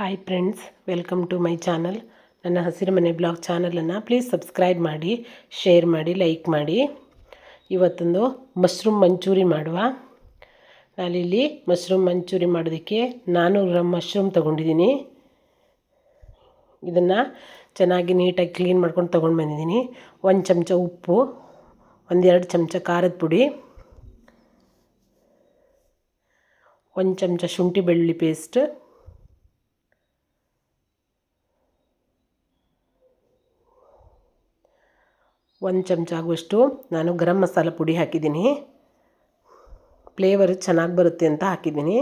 Hi friends, welcome to my channel. ನನ್ನ ಹಸಿರು ಮನೆ ಬ್ಲಾಗ್ ಚಾನಲನ್ನು ಪ್ಲೀಸ್ ಸಬ್ಸ್ಕ್ರೈಬ್ ಮಾಡಿ, ಶೇರ್ ಮಾಡಿ, ಲೈಕ್ ಮಾಡಿ. ಇವತ್ತೊಂದು ಮಶ್ರೂಮ್ ಮಂಚೂರಿ ಮಾಡುವ. ನಾನಿಲ್ಲಿ ಮಶ್ರೂಮ್ ಮಂಚೂರಿ ಮಾಡೋದಕ್ಕೆ 400 ಗ್ರಾಮ್ ಮಶ್ರೂಮ್ ತೊಗೊಂಡಿದ್ದೀನಿ. ಇದನ್ನು ಚೆನ್ನಾಗಿ ನೀಟಾಗಿ ಕ್ಲೀನ್ ಮಾಡ್ಕೊಂಡು ತೊಗೊಂಡು ಬಂದಿದ್ದೀನಿ. 1 ಚಮಚ ಉಪ್ಪು, 1-2 ಚಮಚ ಖಾರದ ಪುಡಿ, 1 ಚಮಚ ಶುಂಠಿ ಬೆಳ್ಳುಳ್ಳಿ ಪೇಸ್ಟ್, 1 ಚಮಚ ಆಗುವಷ್ಟು ನಾನು ಗರಂ ಮಸಾಲ ಪುಡಿ ಹಾಕಿದ್ದೀನಿ. ಫ್ಲೇವರ್ ಚೆನ್ನಾಗಿ ಬರುತ್ತೆ ಅಂತ ಹಾಕಿದ್ದೀನಿ.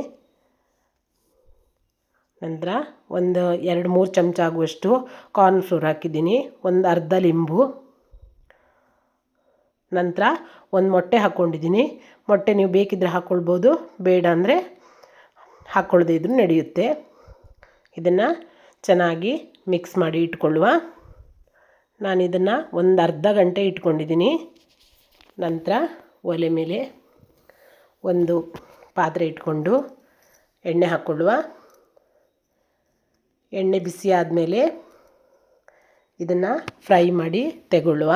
ನಂತರ 2-3 ಚಮಚ ಆಗುವಷ್ಟು ಕಾರ್ನ್ಫ್ಲೋರ್ ಹಾಕಿದ್ದೀನಿ. ಒಂದು ಅರ್ಧ ಲಿಂಬು. ನಂತರ 1 ಮೊಟ್ಟೆ ಹಾಕ್ಕೊಂಡಿದ್ದೀನಿ. ಮೊಟ್ಟೆ ನೀವು ಬೇಕಿದ್ದರೆ ಹಾಕ್ಕೊಳ್ಬೋದು, ಬೇಡ ಅಂದರೆ ಹಾಕ್ಕೊಳ್ಳದೇ ಇದ್ರೂ ನಡೆಯುತ್ತೆ. ಇದನ್ನು ಚೆನ್ನಾಗಿ ಮಿಕ್ಸ್ ಮಾಡಿ ಇಟ್ಕೊಳ್ಳುವ. ನಾನು ಇದನ್ನು ಒಂದು ಅರ್ಧ ಗಂಟೆ ಇಟ್ಕೊಂಡಿದ್ದೀನಿ. ನಂತರ ಒಲೆ ಮೇಲೆ ಒಂದು ಪಾತ್ರೆ ಇಟ್ಕೊಂಡು ಎಣ್ಣೆ ಹಾಕ್ಕೊಳ್ಳುವ. ಎಣ್ಣೆ ಬಿಸಿ ಆದಮೇಲೆ ಇದನ್ನು ಫ್ರೈ ಮಾಡಿ ತೆಗೊಳ್ಳುವ.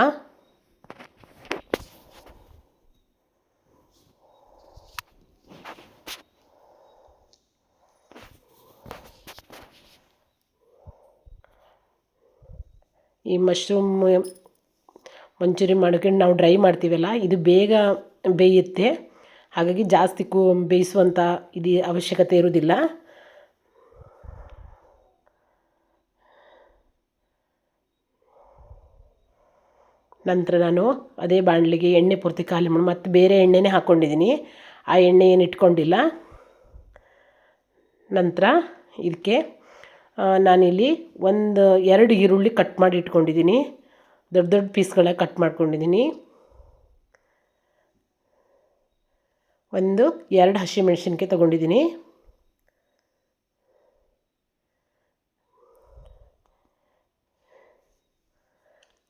ಈ ಮಶ್ರೂಮ್ ಮಂಚೂರಿ ಮಾಡ್ಕೊಂಡು ನಾವು ಡ್ರೈ ಮಾಡ್ತೀವಲ್ಲ, ಇದು ಬೇಗ ಬೇಯುತ್ತೆ. ಹಾಗಾಗಿ ಜಾಸ್ತಿ ಬೇಯಿಸುವಂಥ ಇದು ಅವಶ್ಯಕತೆ ಇರೋದಿಲ್ಲ. ನಂತರ ನಾನು ಅದೇ ಬಾಣಲಿಗೆ ಎಣ್ಣೆ ಪೂರ್ತಿ ಖಾಲಿ ಮಾಡಿ ಮತ್ತು ಬೇರೆ ಎಣ್ಣೆನೇ ಹಾಕ್ಕೊಂಡಿದ್ದೀನಿ. ಆ ಎಣ್ಣೆ ಏನು ಇಟ್ಕೊಂಡಿಲ್ಲ. ನಂತರ ಇದಕ್ಕೆ ನಾನಿಲ್ಲಿ 2 ಈರುಳ್ಳಿ ಕಟ್ ಮಾಡಿ ಇಟ್ಕೊಂಡಿದ್ದೀನಿ. ದೊಡ್ಡ ದೊಡ್ಡ ಪೀಸ್ಗಳ ಕಟ್ ಮಾಡ್ಕೊಂಡಿದ್ದೀನಿ. 2 ಹಸಿಮೆಣಸಿನ್ಕಾಯಿ ತೊಗೊಂಡಿದ್ದೀನಿ.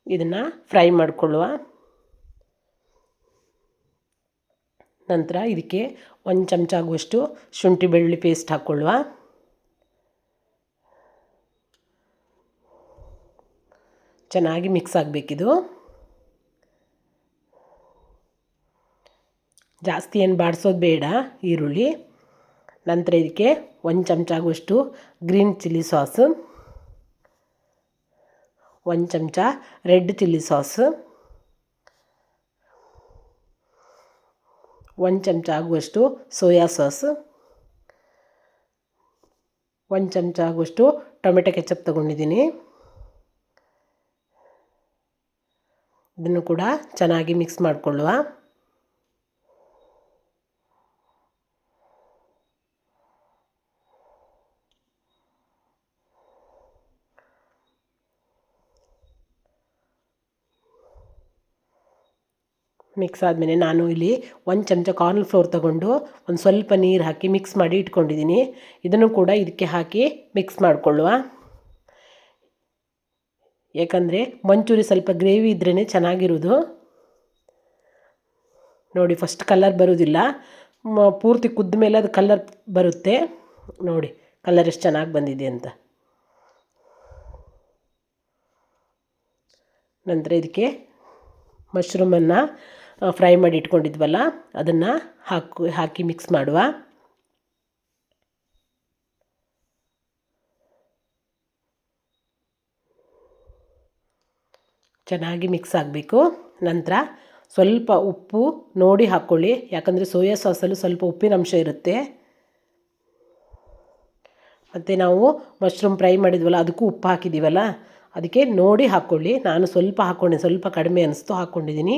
ಇದನ್ನು ಫ್ರೈ ಮಾಡಿಕೊಳ್ಳುವ. ನಂತರ ಇದಕ್ಕೆ 1 ಚಮಚ ಆಗುವಷ್ಟು ಶುಂಠಿ ಬೆಳ್ಳುಳ್ಳಿ ಪೇಸ್ಟ್ ಹಾಕ್ಕೊಳ್ಳುವ. ಚೆನ್ನಾಗಿ ಮಿಕ್ಸ್ ಆಗಬೇಕಿದು. ಜಾಸ್ತಿ ಏನು ಬಾಡಿಸೋದು ಬೇಡ ಈರುಳ್ಳಿ. ನಂತರ ಇದಕ್ಕೆ 1 ಚಮಚ ಆಗುವಷ್ಟು ಗ್ರೀನ್ ಚಿಲ್ಲಿ ಸಾಸು, 1 ಚಮಚ ರೆಡ್ ಚಿಲ್ಲಿ ಸಾಸು, 1 ಚಮಚ ಆಗುವಷ್ಟು ಸೋಯಾ ಸಾಸು, 1 ಚಮಚ ಆಗುವಷ್ಟು ಟೊಮೆಟೊ ಕೆಚಪ್ ತೊಗೊಂಡಿದ್ದೀನಿ. ಇದನ್ನು ಕೂಡ ಚೆನ್ನಾಗಿ ಮಿಕ್ಸ್ ಮಾಡಿಕೊಳ್ಳುವ. ಮಿಕ್ಸ್ ಆದಮೇಲೆ ನಾನು ಇಲ್ಲಿ 1 ಚಮಚ ಕಾರ್ನ್ಫ್ಲೋರ್ ತೊಗೊಂಡು ಒಂದು ಸ್ವಲ್ಪ ನೀರು ಹಾಕಿ ಮಿಕ್ಸ್ ಮಾಡಿ ಇಟ್ಕೊಂಡಿದ್ದೀನಿ. ಇದನ್ನು ಕೂಡ ಇದಕ್ಕೆ ಹಾಕಿ ಮಿಕ್ಸ್ ಮಾಡಿಕೊಳ್ಳುವ. ಏಕೆಂದರೆ ಮಂಚೂರಿ ಸ್ವಲ್ಪ ಗ್ರೇವಿ ಇದ್ರೇ ಚೆನ್ನಾಗಿರೋದು. ನೋಡಿ, ಫಸ್ಟ್ ಕಲರ್ ಬರೋದಿಲ್ಲ, ಪೂರ್ತಿ ಕುದ್ದ ಮೇಲೆ ಅದು ಕಲರ್ ಬರುತ್ತೆ. ನೋಡಿ ಕಲರ್ ಎಷ್ಟು ಚೆನ್ನಾಗಿ ಬಂದಿದೆ ಅಂತ. ನಂತರ ಇದಕ್ಕೆ ಮಶ್ರೂಮನ್ನು ಫ್ರೈ ಮಾಡಿ ಇಟ್ಕೊಂಡಿದ್ವಲ್ಲ, ಅದನ್ನು ಹಾಕಿ ಮಿಕ್ಸ್ ಮಾಡುವ. ಚೆನ್ನಾಗಿ ಮಿಕ್ಸ್ ಆಗಬೇಕು. ನಂತರ ಸ್ವಲ್ಪ ಉಪ್ಪು ನೋಡಿ ಹಾಕ್ಕೊಳ್ಳಿ, ಯಾಕಂದರೆ ಸೋಯಾ ಸಾಸಲ್ಲೂ ಸ್ವಲ್ಪ ಉಪ್ಪಿನ ಅಂಶ ಇರುತ್ತೆ. ಮತ್ತು ನಾವು ಮಶ್ರೂಮ್ ಫ್ರೈ ಮಾಡಿದ್ವಲ್ಲ, ಅದಕ್ಕೂ ಉಪ್ಪು ಹಾಕಿದ್ದೀವಲ್ಲ, ಅದಕ್ಕೆ ನೋಡಿ ಹಾಕ್ಕೊಳ್ಳಿ. ನಾನು ಸ್ವಲ್ಪ ಹಾಕ್ಕೊಂಡೆ, ಸ್ವಲ್ಪ ಕಡಿಮೆ ಅನಿಸ್ತು ಹಾಕ್ಕೊಂಡಿದ್ದೀನಿ.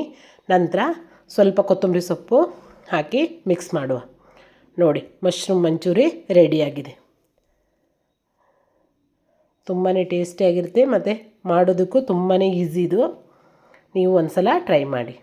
ನಂತರ ಸ್ವಲ್ಪ ಕೊತ್ತಂಬರಿ ಸೊಪ್ಪು ಹಾಕಿ ಮಿಕ್ಸ್ ಮಾಡುವ. ನೋಡಿ, ಮಶ್ರೂಮ್ ಮಂಚೂರಿ ರೆಡಿಯಾಗಿದೆ. ತುಂಬಾ ಟೇಸ್ಟಿಯಾಗಿರುತ್ತೆ ಮತ್ತು ಮಾಡೋದಕ್ಕೂ ತುಂಬಾ ಈಸಿ ಇದು. ನೀವು ಒಂದು ಸಲ ಟ್ರೈ ಮಾಡಿ.